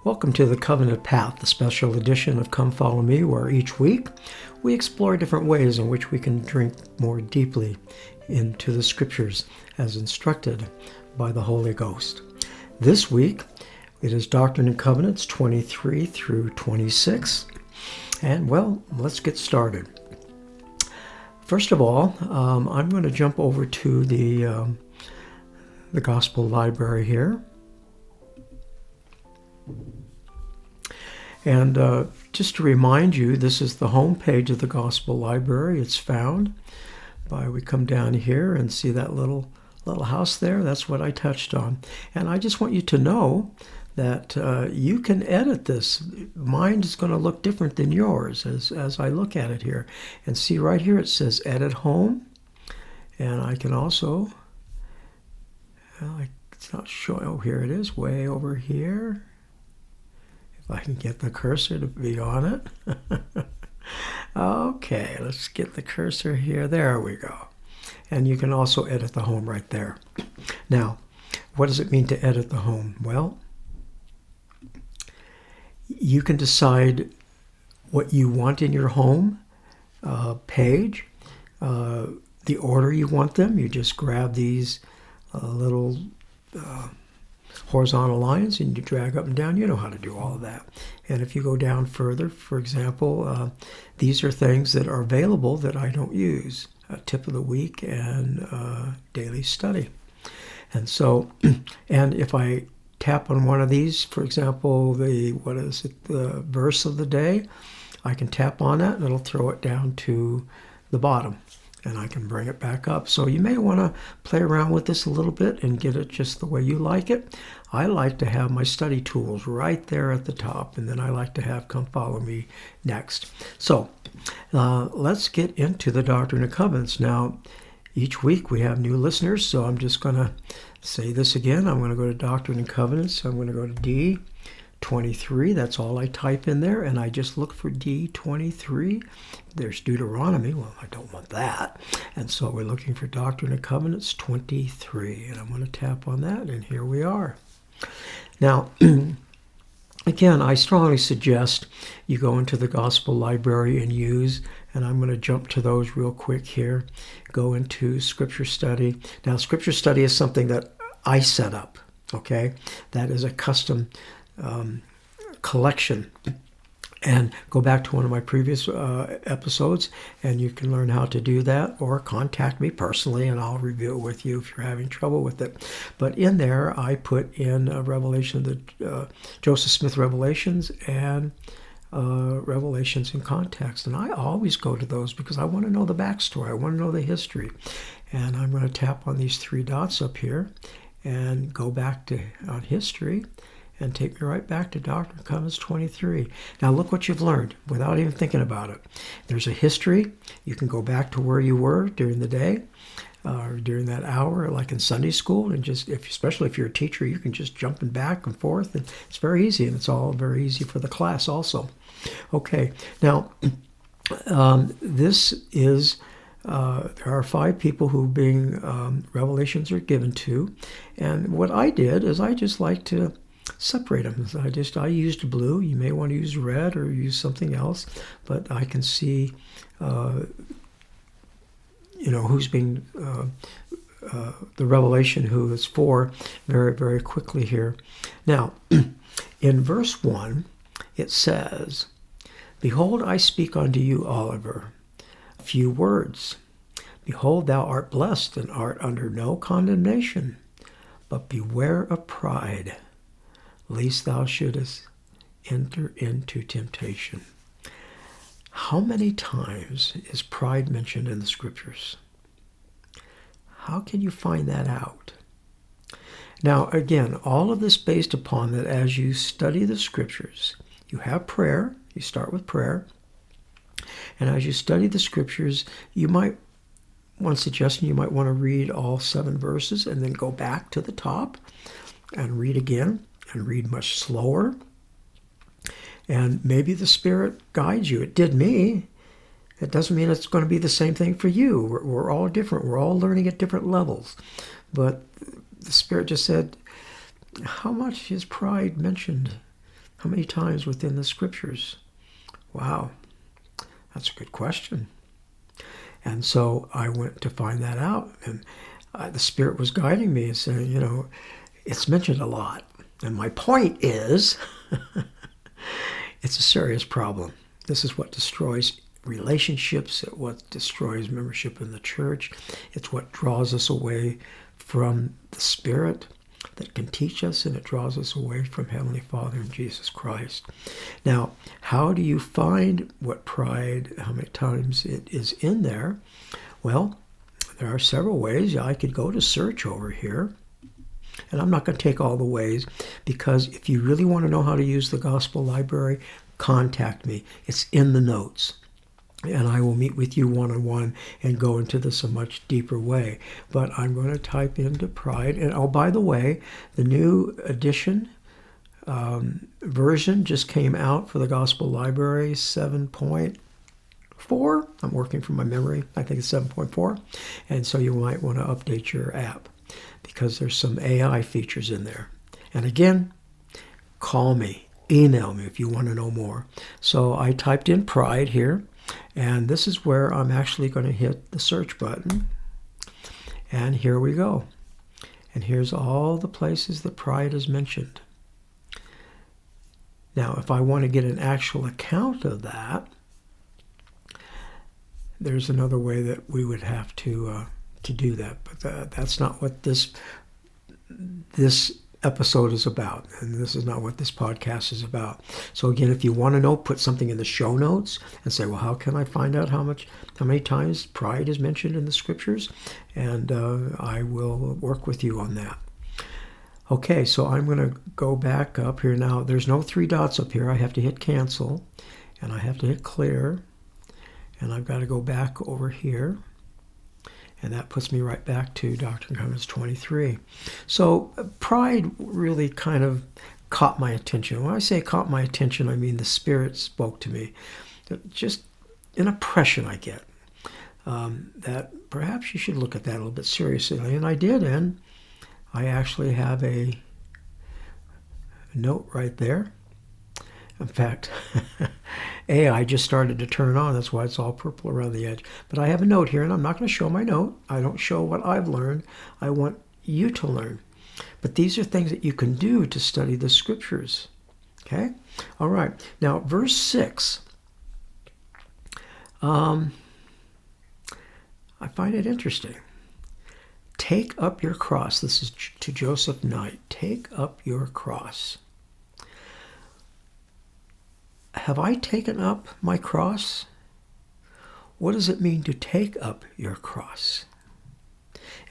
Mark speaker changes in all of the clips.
Speaker 1: Welcome to the Covenant Path, the special edition of Come Follow Me, where each week we explore different ways in which we can drink more deeply into the Scriptures as instructed by the Holy Ghost. This week, it is Doctrine and Covenants 23 through 26. And, well, let's get started. First of all, I'm going to jump over to the Gospel Library here. And just to remind you, this is the home page of the Gospel Library. It's found by, we come down here and see that little house there. That's what I touched on. And I just want you to know that you can edit this. Mine is going to look different than yours as I look at it here. And see right here it says Edit Home. And I can also, well, it's not showing. Oh, here it is, way over here. I can get the cursor to be on it. Okay, let's get the cursor here. There we go. And you can also edit the home right there. Now, what does it mean to edit the home? Well, you can decide what you want in your home page, the order you want them. You just grab these little horizontal lines and you drag up and down. You know how to do all of that. And if you go down further, for example, these are things that are available that I don't use. Tip of the week and daily study. And so, and if I tap on one of these, for example, the verse of the day, I can tap on that and it'll throw it down to the bottom. And I can bring it back up. So you may want to play around with this a little bit and get it just the way you like it. I like to have my study tools right there at the top, and then I like to have Come Follow Me next. So let's get into the Doctrine and Covenants. Now, each week we have new listeners, so I'm just going to say this again. I'm going to go to Doctrine and Covenants. I'm going to go to D23. That's all I type in there, and I just look for D23. There's Deuteronomy. Well, I don't want that. And so we're looking for Doctrine and Covenants 23. And I'm going to tap on that, and here we are. Now, again, I strongly suggest you go into the Gospel Library and use, and I'm going to jump to those real quick here, go into Scripture Study. Now, Scripture Study is something that I set up, okay? That is a custom collection. And go back to one of my previous episodes and you can learn how to do that, or contact me personally and I'll review it with you if you're having trouble with it. But in there I put in Joseph Smith Revelations and Revelations in Context. And I always go to those because I want to know the backstory. I want to know the history. And I'm going to tap on these three dots up here and go back to on history and take me right back to Doctrine and Covenants 23. Now look what you've learned without even thinking about it. There's a history. You can go back to where you were during the day, or during that hour, like in Sunday school, and just, especially if you're a teacher, you can just jump back and forth, and it's very easy, and it's all very easy for the class also. Okay, now this is, there are 5 people who revelations are given to, and what I did is I just like to separate them. I used blue. You may want to use red or use something else, but I can see, who's being the revelation who is for very, very quickly here. Now, in verse 1, it says, "Behold, I speak unto you, Oliver, a few words. Behold, thou art blessed and art under no condemnation, but beware of pride, lest thou shouldest enter into temptation." How many times is pride mentioned in the Scriptures? How can you find that out? Now, again, all of this based upon that as you study the Scriptures, you have prayer. You start with prayer. And as you study the Scriptures, one suggestion, you might want to read all 7 verses and then go back to the top and read again. And read much slower. And maybe the Spirit guides you. It did me. It doesn't mean it's going to be the same thing for you. We're all different. We're all learning at different levels. But the Spirit just said, how much is pride mentioned? How many times within the scriptures? Wow, that's a good question. And so I went to find that out, and the Spirit was guiding me and saying, it's mentioned a lot. And my point is, it's a serious problem. This is what destroys relationships. It's what destroys membership in the church. It's what draws us away from the Spirit that can teach us, and it draws us away from Heavenly Father and Jesus Christ. Now, how do you find what pride, how many times it is in there? Well, there are several ways. I could go to search over here, and I'm not going to take all the ways, because if you really want to know how to use the Gospel Library, contact me. It's in the notes. And I will meet with you one-on-one and go into this a much deeper way. But I'm going to type into pride. And oh, by the way, the new edition version just came out for the Gospel Library, 7.4. I'm working from my memory. I think it's 7.4. And so you might want to update your app, because there's some AI features in there. And again, call me, email me if you want to know more. So I typed in pride here. And this is where I'm actually going to hit the search button. And here we go. And here's all the places that pride is mentioned. Now, if I want to get an actual account of that, there's another way that we would have to do that. But that's not what this episode is about, and this is not what this podcast is about. So again, if you want to know, put something in the show notes and say, well, how can I find out how many times pride is mentioned in the scriptures? And I will work with you on that. Okay, so I'm going to go back up here now. There's no 3 dots up here. I have to hit cancel, and I have to hit clear, and I've got to go back over here. And that puts me right back to Doctrine and Covenants 23. So pride really kind of caught my attention. When I say caught my attention, I mean the Spirit spoke to me. Just an impression I get that perhaps you should look at that a little bit seriously. And I did, and I actually have a note right there. In fact, AI just started to turn on. That's why it's all purple around the edge. But I have a note here, and I'm not going to show my note. I don't show what I've learned. I want you to learn. But these are things that you can do to study the scriptures. Okay? All right. Now, verse 6. I find it interesting. Take up your cross. This is to Joseph Knight. Take up your cross. Have I taken up my cross? What does it mean to take up your cross?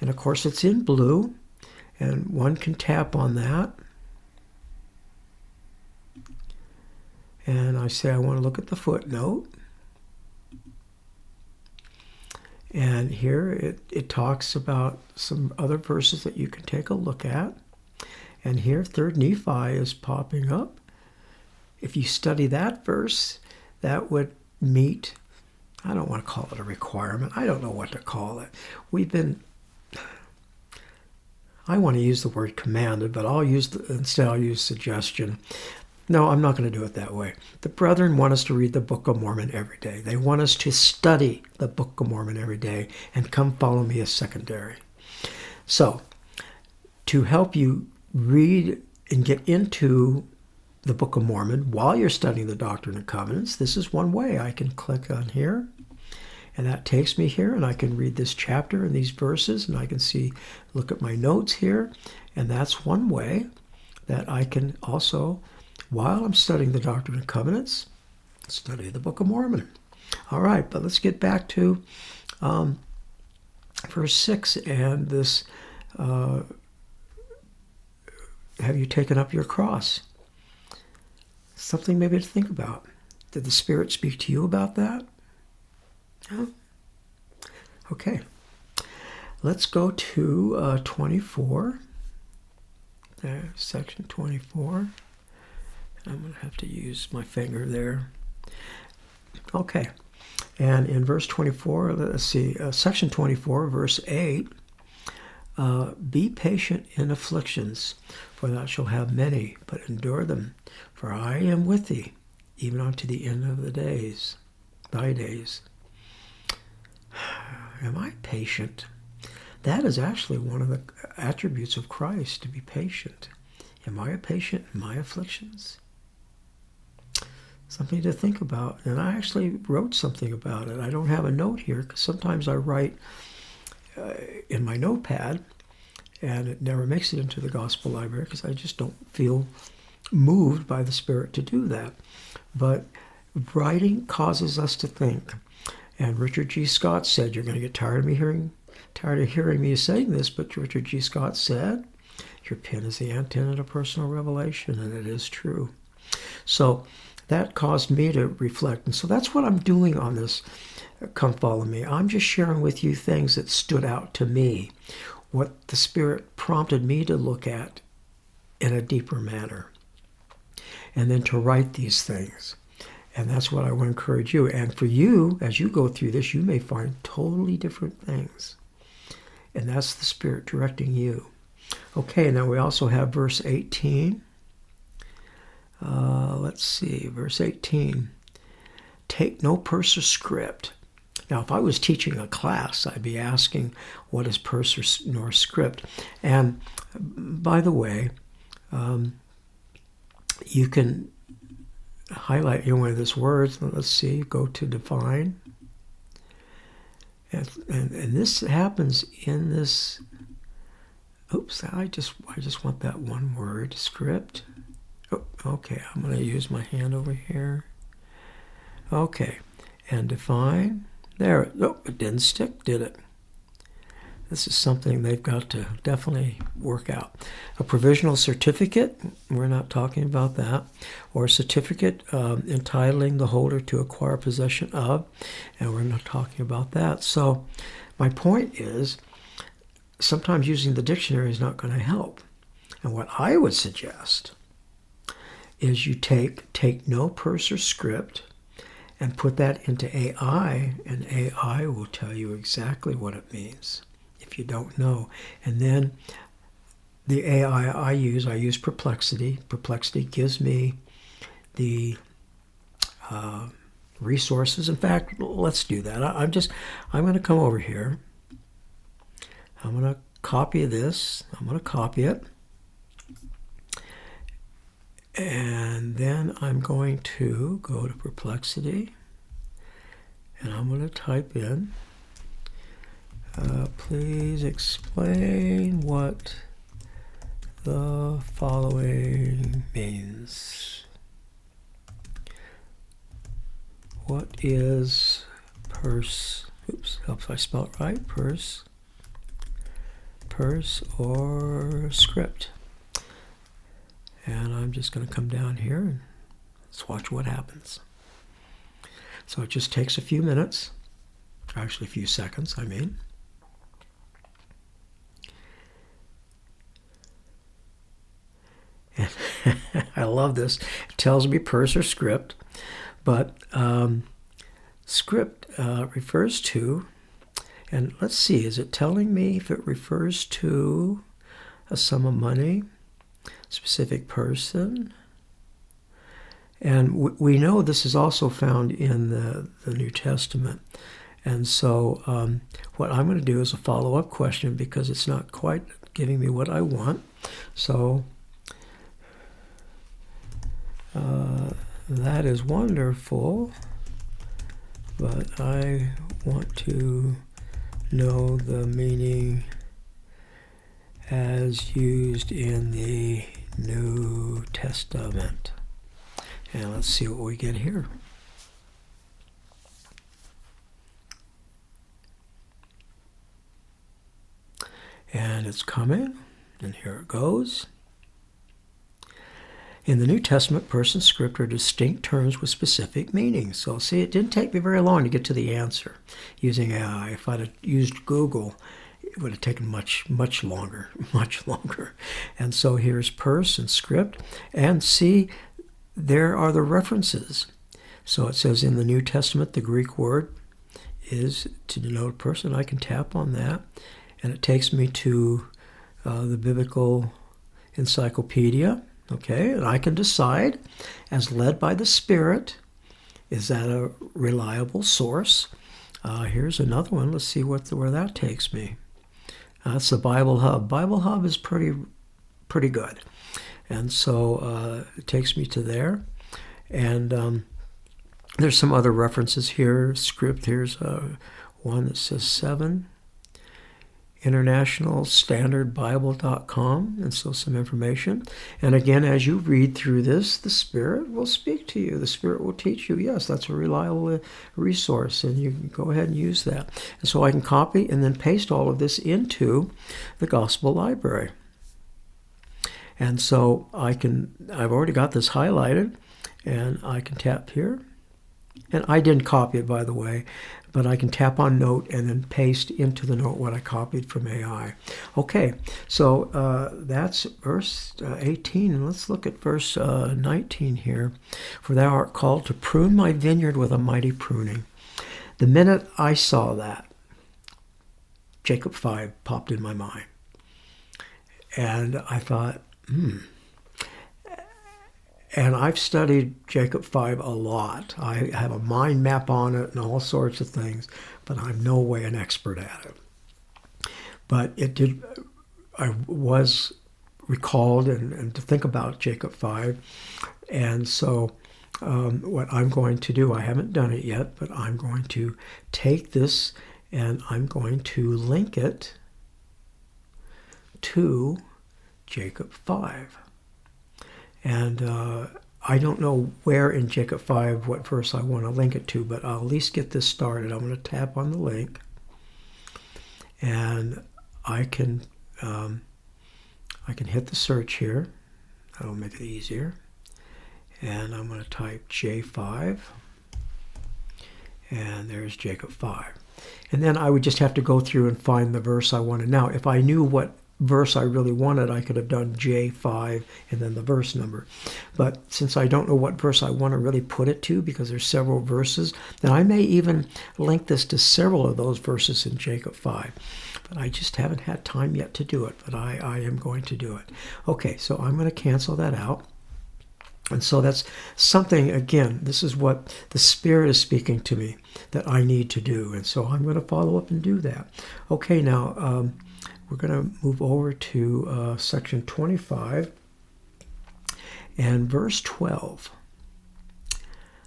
Speaker 1: And of course it's in blue, and one can tap on that. And I say I want to look at the footnote. And here it talks about some other verses that you can take a look at. And here 3rd Nephi is popping up. If you study that verse, that would meet, I don't want to call it a requirement. I don't know what to call it. I want to use the word commanded, but instead I'll use suggestion. No, I'm not going to do it that way. The brethren want us to read the Book of Mormon every day. They want us to study the Book of Mormon every day, and come follow me as secondary. So, to help you read and get into the Book of Mormon while you're studying the Doctrine and Covenants, this is one way. I can click on here, and that takes me here, and I can read this chapter and these verses, and I can look at my notes here, and that's one way that I can also, while I'm studying the Doctrine and Covenants, study the Book of Mormon. All right, but let's get back to verse 6 and this, have you taken up your cross? Something maybe to think about. Did the Spirit speak to you about that? Huh? Okay. Let's go to 24. There, section 24. I'm going to have to use my finger there. Okay. And in verse 24, let's see, section 24, verse 8, Be patient in afflictions, for thou shalt have many, but endure them. For I am with thee, even unto the end of the days, thy days. Am I patient? That is actually one of the attributes of Christ, to be patient. Am I a patient in my afflictions? Something to think about. And I actually wrote something about it. I don't have a note here because sometimes I write in my notepad and it never makes it into the gospel library because I just don't feel moved by the Spirit to do that. But writing causes us to think. And Richard G. Scott said, you're going to get tired of hearing me saying this, but Richard G. Scott said, your pen is the antenna to personal revelation, and it is true. So that caused me to reflect. And so that's what I'm doing on this Come Follow Me. I'm just sharing with you things that stood out to me, what the Spirit prompted me to look at in a deeper manner, and then to write these things. And that's what I want to encourage you. And for you, as you go through this, you may find totally different things. And that's the Spirit directing you. Okay, now we also have verse 18. Let's see, verse 18. Take no purse or script. Now, if I was teaching a class, I'd be asking, what is purse nor script? And by the way, you can highlight one of these words. Let's see, go to define. And this happens in this, oops, I just want that one word, script. Oh, okay, I'm going to use my hand over here. Okay, and define. There, nope, it didn't stick, did it? This is something they've got to definitely work out. A provisional certificate, we're not talking about that, or a certificate entitling the holder to acquire possession of, and we're not talking about that. So my point is, sometimes using the dictionary is not going to help. And what I would suggest is you take no purse or script and put that into AI, and AI will tell you exactly what it means if you don't know. And then the AI I use Perplexity. Perplexity gives me the resources. In fact, let's do that. I'm going to come over here. I'm going to copy this. I'm going to copy it. And then I'm going to go to Perplexity, and I'm going to type in, please explain what the following means. What is purse? Oops, helps if I spell it right. Purse or script. And I'm just going to come down here and let's watch what happens. So it just takes a few minutes, actually a few seconds, I mean. And I love this. It tells me purse or script, but script refers to, and let's see, is it telling me if it refers to a sum of money, specific person? And we know this is also found in the New Testament. And so what I'm going to do is a follow-up question because it's not quite giving me what I want. So that is wonderful, but I want to know the meaning as used in the New Testament. And let's see what we get here. And it's coming, and here it goes. In the New Testament, purse and script are distinct terms with specific meanings. So see, it didn't take me very long to get to the answer using AI. If I'd have used Google, it would have taken much longer. And so here's purse and script. And see, there are the references. So it says in the New Testament, the Greek word is to denote a person. I can tap on that. and it takes me to the Biblical Encyclopedia. Okay, and I can decide, as led by the Spirit, is that a reliable source? Here's another one. Let's see where that takes me. That's the Bible Hub. Bible Hub is pretty good. And so it takes me to there. And there's some other references here. Script, here's one that says 7. internationalstandardbible.com, and so some information. And again, as you read through this, the Spirit will speak to you. The Spirit will teach you, yes, that's a reliable resource, and you can go ahead and use that. And so I can copy and then paste all of this into the Gospel Library. And so I've already got this highlighted, and I can tap here. And I didn't copy it, by the way, but I can tap on Note and then paste into the note what I copied from AI. Okay, so that's verse 18. And let's look at verse 19 here. For thou art called to prune my vineyard with a mighty pruning. The minute I saw that, Jacob 5 popped in my mind. And I thought, And I've studied Jacob 5 a lot. I have a mind map on it and all sorts of things, but I'm no way an expert at it. But I was recalled and to think about Jacob 5. And so what I'm going to do, I haven't done it yet, but I'm going to take this and I'm going to link it to Jacob 5. And I don't know where in Jacob 5, what verse I want to link it to, but I'll at least get this started. I'm going to tap on the link, and I can hit the search here. That'll make it easier. And I'm going to type J5, and there's Jacob 5. And then I would just have to go through and find the verse I wanted. Now, if I knew what verse I really wanted, I could have done J5 and then the verse number. But since I don't know what verse I want to really put it to, because there's several verses, then I may even link this to several of those verses in Jacob 5. But I just haven't had time yet to do it, but I am going to do it. Okay, so I'm going to cancel that out. And so that's something, again, this is what the Spirit is speaking to me that I need to do. And so I'm going to follow up and do that. Okay, now we're going to move over to section 25 and verse 12.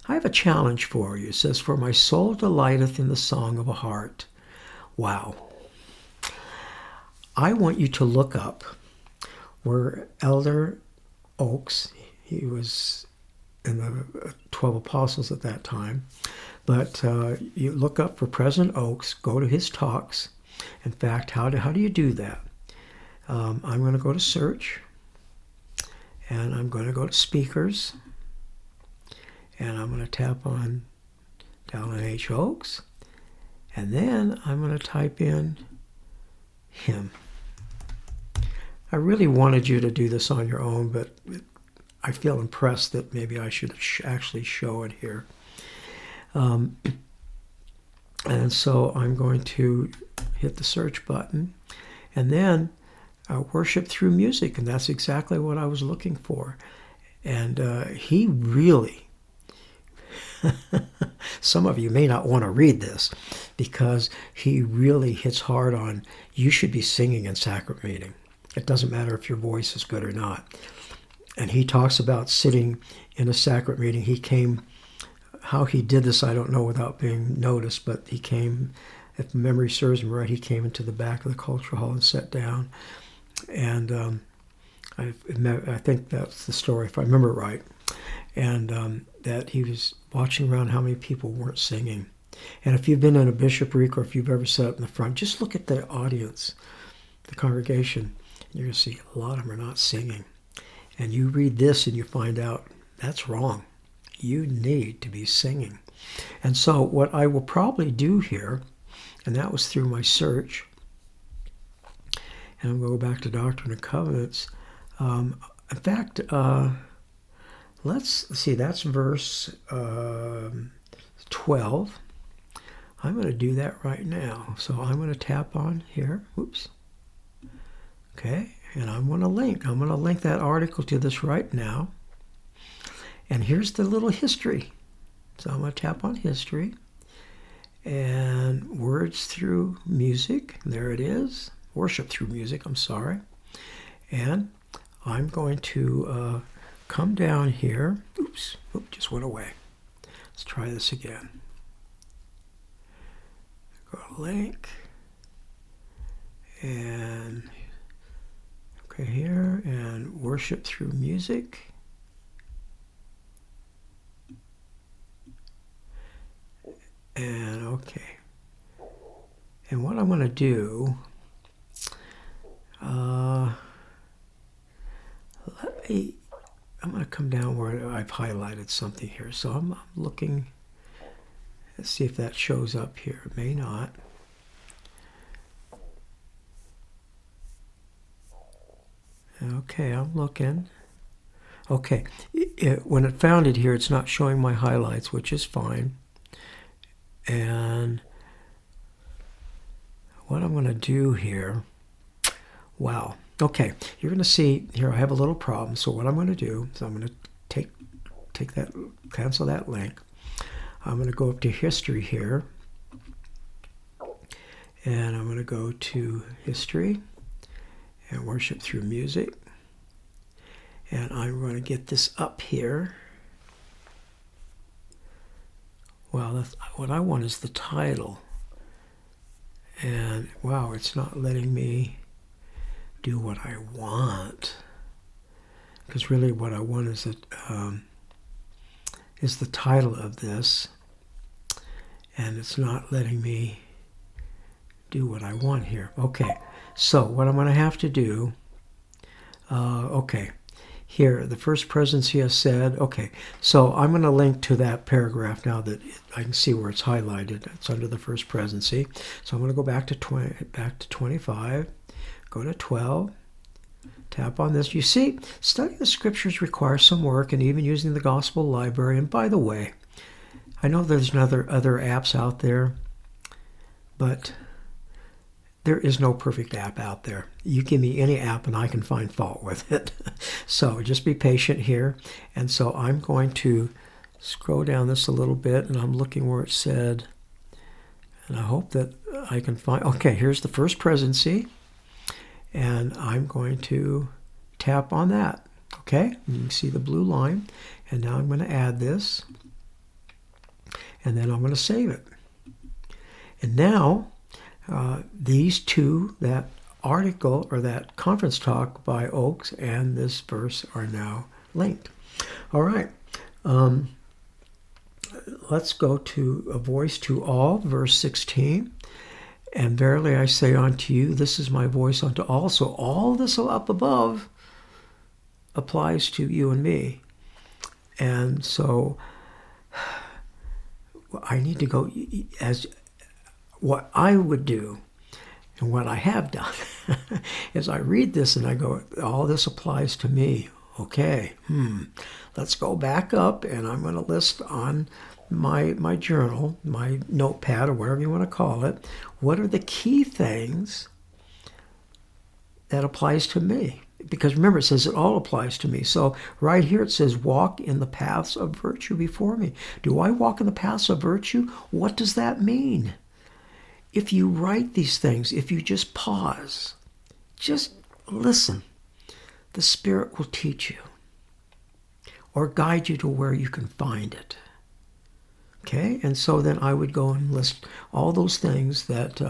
Speaker 1: I have a challenge for you. It says, for my soul delighteth in the song of a heart. Wow. I want you to look up where Elder Oaks, he was in the 12 apostles at that time, but you look up for President Oaks, go to his talks. In fact, how do you do that? I'm going to go to search, and I'm going to go to speakers, and I'm going to tap on Dallin H. Oaks, and then I'm going to type in him. I really wanted you to do this on your own, but I feel impressed that maybe I should actually show it here. And so I'm going to hit the search button, and then worship through music, and that's exactly what I was looking for. And he really, some of you may not want to read this, because he really hits hard on, you should be singing in sacrament meeting. It doesn't matter if your voice is good or not. And he talks about sitting in a sacrament meeting. How he did this, I don't know without being noticed, but he came, if memory serves me right, he came into the back of the cultural hall and sat down. And I think that's the story, if I remember right. And that he was watching around how many people weren't singing. And if you've been in a bishopric, or if you've ever sat up in the front, just look at the audience, the congregation. You're going to see a lot of them are not singing. And you read this and you find out that's wrong. You need to be singing. And so what I will probably do here, and that was through my search, and I'm going to go back to Doctrine and Covenants. In fact, let's see, that's verse 12. I'm going to do that right now. So I'm going to tap on here. Oops. Okay, and I'm going to link. I'm going to link that article to this right now. And here's the little history. So I'm going to tap on history. And words through music. There it is. Worship through music, I'm sorry. And I'm going to come down here. Oops, just went away. Let's try this again. Go to link. And okay, here, and worship through music. And okay. And what I'm going to do, I'm going to come down where I've highlighted something here. So I'm looking, let's see if that shows up here. It may not. Okay, I'm looking. Okay, when it found it here, it's not showing my highlights, which is fine. And what I'm going to do here, wow. Okay, you're going to see here I have a little problem. So what I'm going to do is I'm going to take that, cancel that link. I'm going to go up to history here. And I'm going to go to history and worship through music. And I'm going to get this up here. Well, what I want is the title. And wow, it's not letting me do what I want. Because really what I want is the title of this. And it's not letting me do what I want here. Okay, so what I'm going to have to do, okay. Here, the first presidency has said, okay, so I'm going to link to that paragraph now that I can see where it's highlighted. It's under the first presidency. So I'm going to go back to 25, go to 12, tap on this. You see, studying the scriptures requires some work and even using the gospel library. And by the way, I know there's other apps out there, but there is no perfect app out there. You give me any app and I can find fault with it. So just be patient here. And so I'm going to scroll down this a little bit, and I'm looking where it said, and I hope that I can find, okay, here's the first presidency. And I'm going to tap on that. Okay, you can see the blue line. And now I'm going to add this. And then I'm going to save it. And now, these two, that article or that conference talk by Oakes and this verse are now linked. All right. Let's go to a voice to all, verse 16. And verily I say unto you, this is my voice unto all. So all this up above applies to you and me. And so I need to go as what I would do, and what I have done, is I read this and I go, all this applies to me. Okay, let's go back up, and I'm going to list on my journal, my notepad, or whatever you want to call it, what are the key things that applies to me? Because remember, it says it all applies to me. So right here it says, walk in the paths of virtue before me. Do I walk in the paths of virtue? What does that mean? If you write these things, if you just pause, just listen, the Spirit will teach you or guide you to where you can find it. Okay? And so then I would go and list all those things that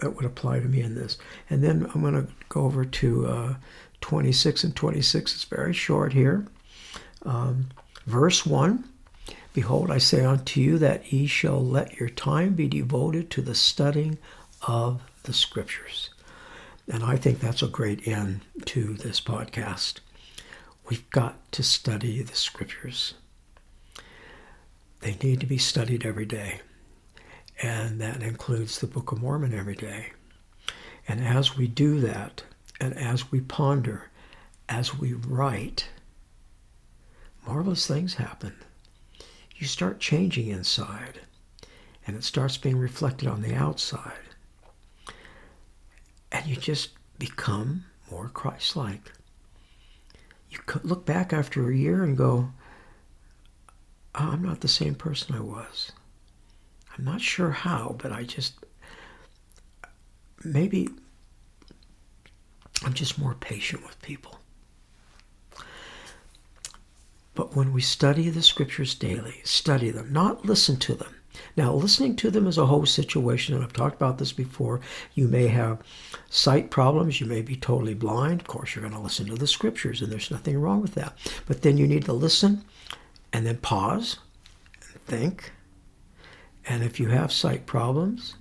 Speaker 1: would apply to me in this. And then I'm going to go over to 26 and 26. It's very short here. Verse 1. Behold, I say unto you that ye shall let your time be devoted to the studying of the Scriptures. And I think that's a great end to this podcast. We've got to study the Scriptures. They need to be studied every day. And that includes the Book of Mormon every day. And as we do that, and as we ponder, as we write, marvelous things happen. You start changing inside. and it starts being reflected on the outside. And you just become more Christ-like. You could look back after a year and go, oh, I'm not the same person I was. I'm not sure how, but maybe I'm just more patient with people. But when we study the scriptures daily, study them, not listen to them. Now, listening to them is a whole situation, and I've talked about this before. You may have sight problems. You may be totally blind. Of course, you're going to listen to the scriptures, and there's nothing wrong with that. But then you need to listen and then pause and think. And if you have sight problems,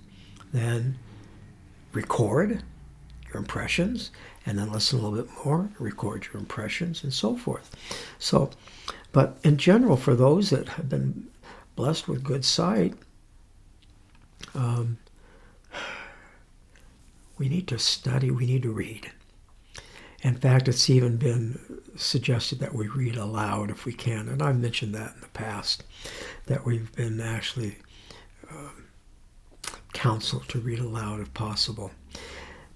Speaker 1: then record your impressions, and then listen a little bit more, record your impressions, and so forth. But in general, for those that have been blessed with good sight, we need to study, we need to read. In fact, it's even been suggested that we read aloud if we can, and I've mentioned that in the past, that we've been actually counseled to read aloud if possible.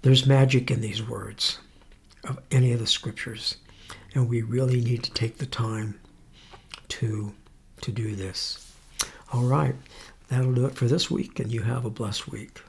Speaker 1: There's magic in these words of any of the scriptures, and we really need to take the time to do this. All right, that'll do it for this week, and you have a blessed week.